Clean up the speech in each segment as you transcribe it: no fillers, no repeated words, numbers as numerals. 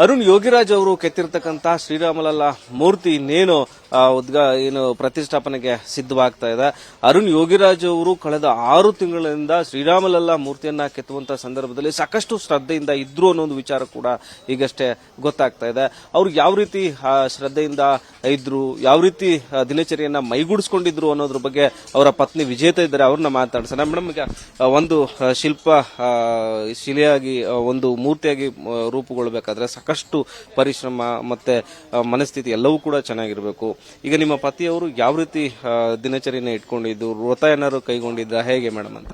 ಅರುಣ್ ಯೋಗಿರಾಜ್ ಅವರು ಕೆತ್ತಿರ್ತಕ್ಕಂತಹ ಶ್ರೀರಾಮಲಲ್ಲ ಮೂರ್ತಿ ಇನ್ನೇನು ಏನು ಪ್ರತಿಷ್ಠಾಪನೆಗೆ ಸಿದ್ಧವಾಗ್ತಾ ಇದೆ. ಅರುಣ್ ಯೋಗಿರಾಜ್ ಅವರು ಕಳೆದ 6 ತಿಂಗಳಿಂದ ಶ್ರೀರಾಮಲಲ್ಲ ಮೂರ್ತಿಯನ್ನ ಕೆತ್ತುವಂತಹ ಸಂದರ್ಭದಲ್ಲಿ ಸಾಕಷ್ಟು ಶ್ರದ್ಧೆಯಿಂದ ಇದ್ರು ಅನ್ನೋ ಒಂದು ವಿಚಾರ ಕೂಡ ಈಗಷ್ಟೇ ಗೊತ್ತಾಗ್ತಾ ಇದೆ. ಅವ್ರು ಯಾವ ರೀತಿ ಶ್ರದ್ಧೆಯಿಂದ ಇದ್ರು, ಯಾವ ರೀತಿ ದಿನಚರಿಯನ್ನ ಮೈಗೂಡಿಸ್ಕೊಂಡಿದ್ರು ಅನ್ನೋದ್ರ ಬಗ್ಗೆ ಅವರ ಪತ್ನಿ ವಿಜೇತ ಇದ್ದಾರೆ, ಅವ್ರನ್ನ ಮಾತಾಡ್ಸೋಣ. ಮೇಡಮ್, ಈಗ ಒಂದು ಶಿಲೆಯಾಗಿ ಒಂದು ಮೂರ್ತಿಯಾಗಿ ರೂಪುಗೊಳ್ಳಬೇಕಾದ್ರೆ ಸಾಕಷ್ಟು ಪರಿಶ್ರಮ ಮತ್ತೆ ಮನಸ್ಥಿತಿ ಎಲ್ಲವೂ ಕೂಡ ಚೆನ್ನಾಗಿರ್ಬೇಕು. ಈಗ ನಿಮ್ಮ ಪತಿಯವರು ಯಾವ ರೀತಿ ದಿನಚರಿನ ಇಟ್ಕೊಂಡಿದ್ದು, ವ್ರತ ಏನಾದ್ರು ಕೈಗೊಂಡಿದ್ರ ಹೇಗೆ ಮೇಡಮ್ ಅಂತ?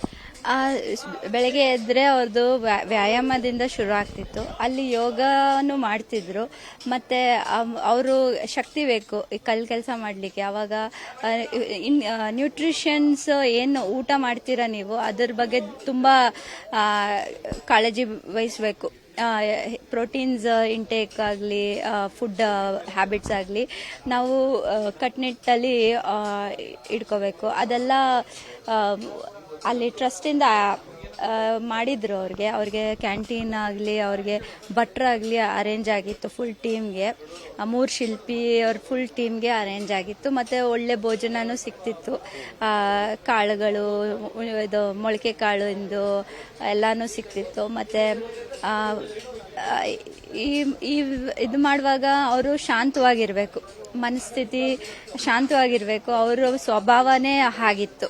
ಬೆಳಗ್ಗೆ ಎದ್ರೆ ಅವ್ರದ್ದು ವ್ಯಾಯಾಮದಿಂದ ಶುರು ಆಗ್ತಿತ್ತು. ಅಲ್ಲಿ ಯೋಗನು ಮಾಡ್ತಿದ್ರು. ಮತ್ತೆ ಅವರು ಶಕ್ತಿ ಬೇಕು ಕೆಲಸ ಮಾಡ್ಲಿಕ್ಕೆ. ಅವಾಗ ನ್ಯೂಟ್ರಿಷನ್ಸ್ ಏನು ಊಟ ಮಾಡ್ತೀರಾ ನೀವು, ಅದ್ರ ಬಗ್ಗೆ ತುಂಬಾ ಕಾಳಜಿ ವಹಿಸಬೇಕು. ಪ್ರೋಟೀನ್ಸ್ ಇಂಟೇಕ್ ಆಗಲಿ, ಫುಡ್ ಹ್ಯಾಬಿಟ್ಸ್ ಆಗಲಿ ನಾವು ಕಟ್ನಿಟ್ಟಲ್ಲಿ ಇಟ್ಕೋಬೇಕು. ಅದೆಲ್ಲ ಅಲ್ಲಿ ಟ್ರಸ್ಟಿಂದ ಮಾಡಿದ್ರು. ಅವ್ರಿಗೆ ಕ್ಯಾಂಟೀನ್ ಆಗಲಿ, ಅವ್ರಿಗೆ ಭಟ್ರಾಗಲಿ ಅರೇಂಜ್ ಆಗಿತ್ತು. ಫುಲ್ ಟೀಮ್ಗೆ 3 ಶಿಲ್ಪಿ ಅವ್ರ ಫುಲ್ ಟೀಮ್ಗೆ ಅರೇಂಜ್ ಆಗಿತ್ತು. ಮತ್ತು ಒಳ್ಳೆ ಭೋಜನನೂ ಸಿಕ್ತಿತ್ತು. ಕಾಳುಗಳು, ಇದು ಮೊಳಕೆ ಕಾಳು ಎಲ್ಲನೂ ಸಿಕ್ತಿತ್ತು. ಮತ್ತು ಇದು ಮಾಡುವಾಗ ಅವರು ಶಾಂತವಾಗಿರಬೇಕು, ಮನಸ್ಥಿತಿ ಶಾಂತವಾಗಿರಬೇಕು. ಅವರ ಸ್ವಭಾವನೇ ಹಾಗಿತ್ತು.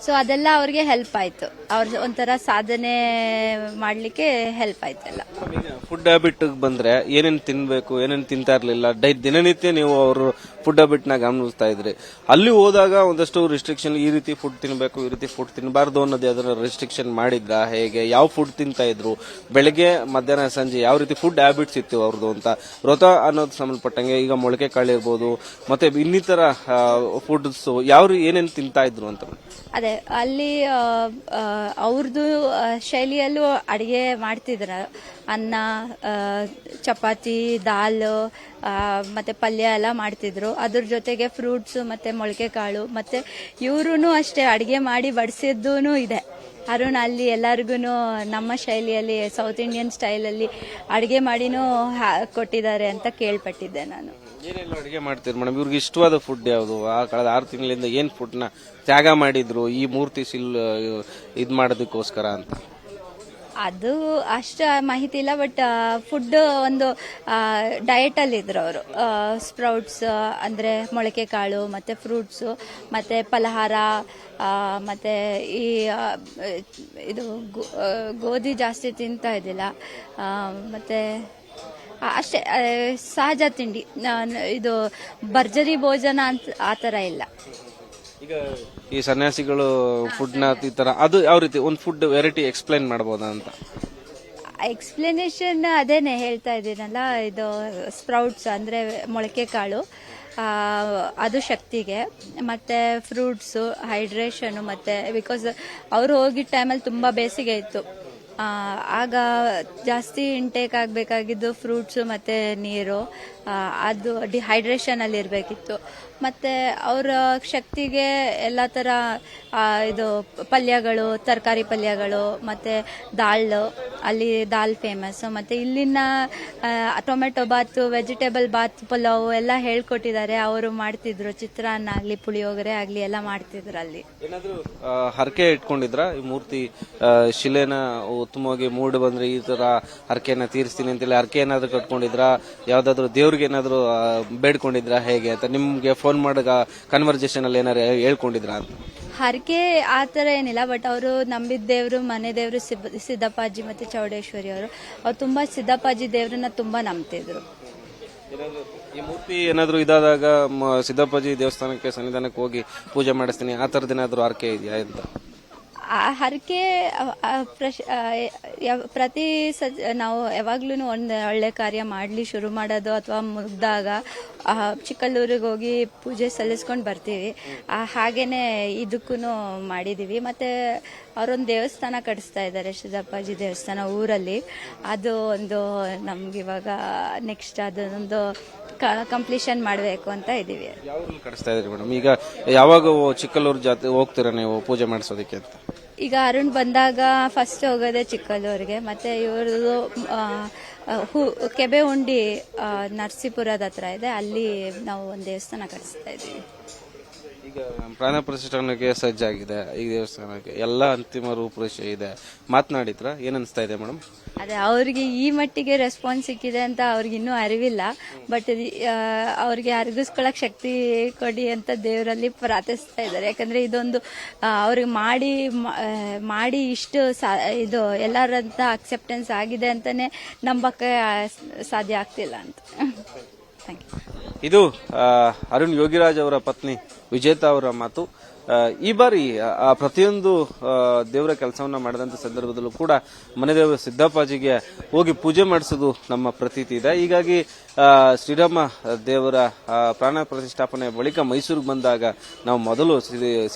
ಸೊ ಅದೆಲ್ಲ ಅವ್ರಿಗೆ ಹೆಲ್ಪ್ ಆಯ್ತು. ಅವ್ರ ಒಂಥರ ಸಾಧನೆ ಮಾಡ್ಲಿಕ್ಕೆ ಹೆಲ್ಪ್ ಆಯ್ತಲ್ಲ. ಫುಡ್ ಹ್ಯಾಬಿಟ್ ಬಂದ್ರೆ ಏನೇನು ತಿನ್ಬೇಕು, ಏನೇನು ತಿಂತಾ ಇರ್ಲಿಲ್ಲ, ದಿನನಿತ್ಯ ನೀವು ಅವರು ಫುಡ್ ಹ್ಯಾಬಿಟ್ ನ ಗಮನಿಸ್ತಾ ಇದ್ರಿ. ಅಲ್ಲಿ ಹೋದಾಗ ಒಂದಷ್ಟು ರಿಸ್ಟ್ರಿಕ್ಷನ್, ಈ ರೀತಿ ಫುಡ್ ತಿನ್ಬೇಕು, ಈ ರೀತಿ ಫುಡ್ ತಿನ್ನಬಾರ್ದು ಅನ್ನೋದು ಅದನ್ನ ರಿಸ್ಟ್ರಿಕ್ಷನ್ ಮಾಡಿದ್ರ ಹೇಗೆ, ಯಾವ ಫುಡ್ ತಿಂತಾ ಇದ್ರು, ಬೆಳಗ್ಗೆ ಮಧ್ಯಾಹ್ನ ಸಂಜೆ ಯಾವ ರೀತಿ ಫುಡ್ ಹ್ಯಾಬಿಟ್ಸ್ ಇತ್ತು ಅವ್ರದ್ದು ಅಂತ. ವ್ರತ ಅನ್ನೋದು ಸಂಬಂಧಪಟ್ಟಂಗೆ ಈಗ ಮೊಳಕೆ ಕಾಳು ಇರ್ಬೋದು, ಮತ್ತೆ ಇನ್ನಿತರ ಫುಡ್ಸ್ ಏನೇನು ತಿಂತಾ ಇದ್ರು ಅಂತ. ಅದೇ ಅಲ್ಲಿ ಅವ್ರದ್ದು ಶೈಲಿಯಲ್ಲೂ ಅಡಿಗೆ ಮಾಡ್ತಿದ್ರ. ಅನ್ನ, ಚಪಾತಿ, ದಾಲ್ ಮತ್ತೆ ಪಲ್ಯ ಎಲ್ಲ ಮಾಡ್ತಿದ್ರು. ಅದ್ರ ಜೊತೆಗೆ ಫ್ರೂಟ್ಸ್ ಮತ್ತೆ ಮೊಳಕೆ ಕಾಳು. ಮತ್ತೆ ಇವ್ರು ಅಷ್ಟೇ ಅಡಿಗೆ ಮಾಡಿ ಬಡಿಸಿದ್ದೂ ಇದೆ. ಅರುಣ್ ಅಲ್ಲಿ ಎಲ್ಲರಿಗೂ ನಮ್ಮ ಶೈಲಿಯಲ್ಲಿ, ಸೌತ್ ಇಂಡಿಯನ್ ಸ್ಟೈಲಲ್ಲಿ ಅಡಿಗೆ ಮಾಡಿನೂ ಕೊಟ್ಟಿದ್ದಾರೆ ಅಂತ ಕೇಳ್ಪಟ್ಟಿದ್ದೆ ನಾನು. ಏನೆಲ್ಲ ಅಡಿಗೆ ಮಾಡ್ತೀರಿ ಮೇಡಮ್? ಇವ್ರಿಗೆ ಇಷ್ಟವಾದ ಫುಡ್ ಯಾವುದು? ಕಳೆದ 6 ತಿಂಗಳಿಂದ ಏನ್ ಫುಡ್ ನ ತ್ಯಾಗ ಮಾಡಿದ್ರು ಈ ಮೂರ್ತಿ ಇದ್ ಮಾಡೋದಕ್ಕೋಸ್ಕರ ಅಂತ? ಅದು ಅಷ್ಟು ಮಾಹಿತಿ ಇಲ್ಲ. ಬಟ್ ಫುಡ್ ಒಂದು ಡಯಟ್ ಅಲ್ಲಿ ಇದ್ರು ಅವರು. ಸ್ಪ್ರೌಟ್ಸ್ ಅಂದ್ರೆ ಮೊಳಕೆ ಕಾಳು, ಮತ್ತೆ ಫ್ರೂಟ್ಸ್, ಮತ್ತೆ ಫಲಹಾರ, ಮತ್ತೆ ಇದು ಗೋಧಿ ಜಾಸ್ತಿ ತಿಂತಾ ಇದ್ದಿಲ್ಲ. ಮತ್ತೆ ಅಷ್ಟೇ ಸಹಜ ತಿಂಡಿ. ಇದು ಭರ್ಜರಿ ಭೋಜನ ಅಂತ ಆತರ ಇಲ್ಲ. ಈಗ ಈ ಸನ್ಯಾಸಿಗಳು ಫುಡ್ ನ ಈ ತರ ಅದು ಯಾವ ರೀತಿ ಒಂದು ಫುಡ್ ವೆರೈಟಿ ಎಕ್ಸ್ಪ್ಲೈನ್ ಮಾಡಬಹುದಾ ಅಂತ? ಎಕ್ಸ್ಪ್ಲನೇಷನ್ ಅದೇನೆ ಹೇಳ್ತಾ ಇದ್ದೀನಲ್ಲ. ಇದು ಸ್ಪ್ರೌಟ್ಸ್ ಅಂದ್ರೆ ಮೊಳಕೆ ಕಾಳು, ಅದು ಶಕ್ತಿಗೆ. ಮತ್ತೆ ಫ್ರೂಟ್ಸ್ ಹೈಡ್ರೇಷನ್. ಮತ್ತೆ ಬಿಕಾಸ್ ಅವರು ಹೋಗಿದ್ದ ಟೈಮಲ್ಲಿ ತುಂಬಾ ಬೇಸಿಗೆ ಇತ್ತು. ಆಗ ಜಾಸ್ತಿ ಇಂಟೇಕ್ ಆಗಬೇಕಾಗಿದ್ದು ಫ್ರೂಟ್ಸು ಮತ್ತು ನೀರು. ಅದು ಡಿಹೈಡ್ರೇಷನ್ ಅಲ್ಲಿ ಇರಬೇಕಿತ್ತು. ಮತ್ತು ಅವರ ಶಕ್ತಿಗೆ ಎಲ್ಲ ಥರ ಇದು ಪಲ್ಯಗಳು, ತರಕಾರಿ ಪಲ್ಯಗಳು, ಮತ್ತು ಅಲ್ಲಿ ದಾಲ್ ಫೇಮಸ್. ಮತ್ತು ಇಲ್ಲಿನ ಟೊಮೆಟೊ ಬಾತ್, ವೆಜಿಟೇಬಲ್ ಬಾತ್, ಪಲಾವ್ ಎಲ್ಲ ಹೇಳ್ಕೊಟ್ಟಿದ್ದಾರೆ. ಅವರು ಮಾಡ್ತಿದ್ರು. ಚಿತ್ರಾನ್ನ ಆಗಲಿ, ಪುಳಿಯೋಗರೆ ಆಗಲಿ ಎಲ್ಲ ಮಾಡ್ತಿದ್ರು. ಅಲ್ಲಿ ಏನಾದ್ರು ಹರಕೆ ಇಟ್ಕೊಂಡಿದ್ರ? ಈ ಮೂರ್ತಿ ಶಿಲೆನ ಉತ್ತಮವಾಗಿ ಮೂಡಿ ಬಂದ್ರೆ ಈ ತರ ಹರಕೆನ ತೀರಿಸ್ತೀನಿ ಅಂತೇಳಿ ಹರಕೆ ಏನಾದ್ರು ಕಟ್ಕೊಂಡಿದ್ರ? ಯಾವ್ದಾದ್ರು ದೇವ್ರಿಗೆ ಏನಾದ್ರು ಬೇಡ್ಕೊಂಡಿದ್ರ ಹೇಗೆ ಅಂತ? ನಿಮ್ಗೆ ಫೋನ್ ಮಾಡಿದ ಕನ್ವರ್ಸೇಷನ್ ಅಲ್ಲಿ ಏನಾರು ಹೇಳ್ಕೊಂಡಿದ್ರ ಅಂತ? ಹರಕೆ ಆ ಥರ ಏನಿಲ್ಲ. ಬಟ್ ಅವರು ನಂಬಿದ ದೇವರು, ಮನೆ ದೇವರು ಸಿದ್ದಪ್ಪಾಜಿ ಮತ್ತೆ ಚೌಡೇಶ್ವರಿ ಅವರು ತುಂಬಾ ಸಿದ್ದಪ್ಪಾಜಿ ದೇವ್ರನ್ನ ತುಂಬಾ ನಂಬ್ತಿದ್ರು. ಈ ಮೂರ್ತಿ ಏನಾದ್ರು ಇದಾದಾಗ ಸಿದ್ದಪ್ಪಾಜಿ ದೇವಸ್ಥಾನಕ್ಕೆ ಸನ್ನಿಧಾನಕ್ಕೆ ಹೋಗಿ ಪೂಜೆ ಮಾಡಿಸ್ತೀನಿ ಆ ತರದ್ ಏನಾದ್ರು ಹರಕೆ ಇದೆಯಾ ಅಂತ? ಹರಕೆ ಪ್ರತಿ ನಾವು ಯಾವಾಗ್ಲೂ ಒಂದು ಒಳ್ಳೆ ಕಾರ್ಯ ಮಾಡ್ಲಿ ಶುರು ಮಾಡೋದು ಅಥವಾ ಮುಗ್ದಾಗ ಚಿಕ್ಕಲ್ಲೂರಿಗೆ ಹೋಗಿ ಪೂಜೆ ಸಲ್ಲಿಸ್ಕೊಂಡು ಬರ್ತೀವಿ. ಹಾಗೇನೆ ಇದಕ್ಕೂ ಮಾಡಿದೀವಿ. ಮತ್ತೆ ಅವರೊಂದು ದೇವಸ್ಥಾನ ಕಟ್ಟಿಸ್ತಾ ಇದ್ದಾರೆ, ಸಿದ್ದಪ್ಪಾಜಿ ದೇವಸ್ಥಾನ ಊರಲ್ಲಿ. ಅದು ಒಂದು ನಮ್ಗಿವಾಗ ನೆಕ್ಸ್ಟ್ ಅದೊಂದು ಕಂಪ್ಲೀಷನ್ ಮಾಡಬೇಕು ಅಂತ ಇದೀವಿ. ಯಾವ ಕಟ್ಟಿಸ್ತಾ ಇದ್ರಿ ಮೇಡಮ್? ಈಗ ಯಾವಾಗ ಚಿಕ್ಕಲ್ಲೂರು ಜಾತ್ರೆ ಹೋಗ್ತೀರಾ ನೀವು ಪೂಜೆ ಮಾಡಿಸೋದಕ್ಕೆ ಅಂತ? ಈಗ ಅರುಣ್ ಬಂದಾಗ ಫಸ್ಟ್ ಹೋಗೋದೆ ಚಿಕ್ಕಲ್ಲೂರಿಗೆ, ಮತ್ತೆ ಇವ್ರದ್ದು ಕೆಬೆ ಉಂಡಿ ನರಸೀಪುರದ ಹತ್ರ ಇದೆ, ಅಲ್ಲಿ ನಾವು ಒಂದು ದೇವಸ್ಥಾನ ಕಟ್ಟಿಸ್ತಾ ಇದ್ದೀವಿ. ಈಗ ಪ್ರಾಣ ಪ್ರತಿಷ್ಠಾಪನೆಗೆ ಸಜ್ಜಾಗಿದೆ ಈ ದೇವಸ್ಥಾನಕ್ಕೆ, ಎಲ್ಲ ಅಂತಿಮ ರೂಪುರೇಷೆ ಇದೆ. ಮಾತನಾಡಿದ್ರ ಏನ್ ಅನಿಸ್ತಾ ಇದೆ ಮೇಡಮ್? ಅದೇ ಅವ್ರಿಗೆ ಈ ಮಟ್ಟಿಗೆ ರೆಸ್ಪಾನ್ಸ್ ಸಿಕ್ಕಿದೆ ಅಂತ ಅವ್ರಿಗೆ ಇನ್ನೂ ಅರಿವಿಲ್ಲ. ಬಟ್ ಅವ್ರಿಗೆ ಅರಗಿಸ್ಕೊಳಕ್ ಶಕ್ತಿ ಕೊಡಿ ಅಂತ ದೇವರಲ್ಲಿ ಪ್ರಾರ್ಥಿಸ್ತಾ ಇದ್ದಾರೆ. ಯಾಕಂದ್ರೆ ಇದೊಂದು ಅವ್ರಿಗೆ ಮಾಡಿ ಇಷ್ಟು ಇದು ಎಲ್ಲರಂತ ಅಕ್ಸೆಪ್ಟೆನ್ಸ್ ಆಗಿದೆ ಅಂತಾನೆ ನಂಬಕ್ಕೆ ಸಾಧ್ಯ ಆಗ್ತಿಲ್ಲ ಅಂತ. Thank you. ಇದು ಅರುಣ್ ಯೋಗಿರಾಜ್ ಅವರ ಪತ್ನಿ ವಿಜೇತಾ ಅವರ ಮಾತು. ಈ ಬಾರಿ ಪ್ರತಿಯೊಂದು ದೇವರ ಕೆಲಸವನ್ನ ಮಾಡಿದಂತ ಸಂದರ್ಭದಲ್ಲೂ ಕೂಡ ಮನೆ ದೇವರ ಸಿದ್ದಪ್ಪಾಜಿಗೆ ಹೋಗಿ ಪೂಜೆ ಮಾಡಿಸೋದು ನಮ್ಮ ಪ್ರತೀತಿ ಇದೆ. ಹೀಗಾಗಿ ಶ್ರೀರಾಮ ದೇವರ ಪ್ರಾಣ ಪ್ರತಿಷ್ಠಾಪನೆ ಬಳಿಕ ಮೈಸೂರಿಗೆ ಬಂದಾಗ ನಾವು ಮೊದಲು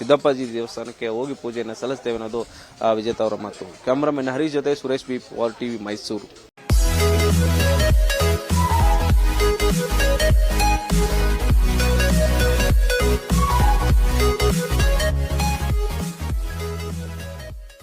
ಸಿದ್ದಪ್ಪಾಜಿ ದೇವಸ್ಥಾನಕ್ಕೆ ಹೋಗಿ ಪೂಜೆಯನ್ನು ಸಲ್ಲಿಸ್ತೇವೆ ಅನ್ನೋದು ವಿಜೇತಾ ಅವರ ಮಾತು. ಕ್ಯಾಮರಾಮನ್ ಹರೀಶ್ ಜೊತೆ Suresh B, war TV, Mysuru.